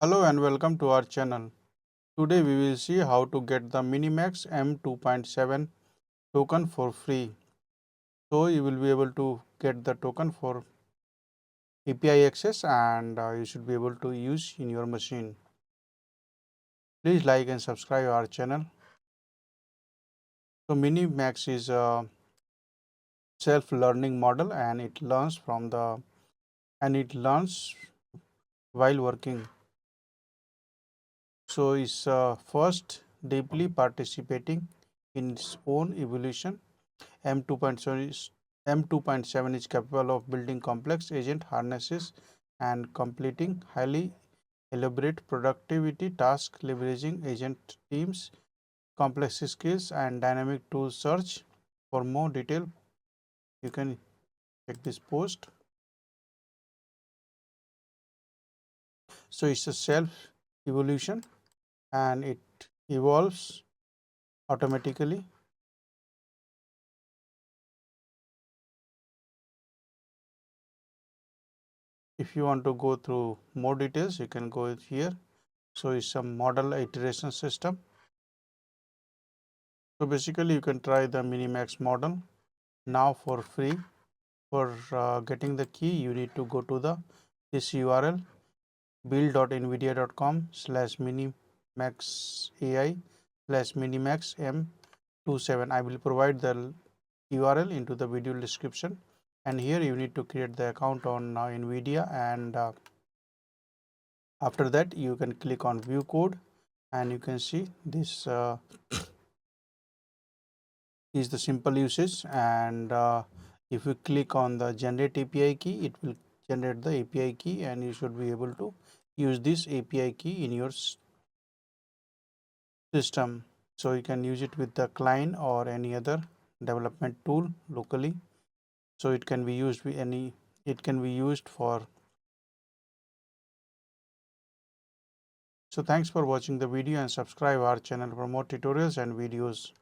Hello and welcome to our channel. Today we will see how to get the MINIMAX M2.7 token for free. So you will be able to get the token for API access and you should be able to use in your machine. Please like and subscribe our channel. So MINIMAX is a self-learning model and it learns while working. So it's first deeply participating in its own evolution. M2.7 is capable of building complex agent harnesses and completing highly elaborate productivity tasks leveraging agent teams, complex skills, and dynamic tool search. For more detail, you can check this post. So it's a self evolution and it evolves automatically. If you want to go through more details, you can go here. So it's a model iteration system. So basically you can try the MINIMAX model now for free. For getting the key, you need to go to this URL build.nvidia.com/minimaxai/minimax M27. I will provide the URL into the video description, and here you need to create the account on NVIDIA, and after that you can click on view code and you can see this is the simple usage. And if you click on the generate API key, it will generate the API key and you should be able to use this API key in your system. So you can use it with the client or any other development tool locally. So it can be used with it can be used for. So thanks for watching the video and subscribe our channel for more tutorials and videos.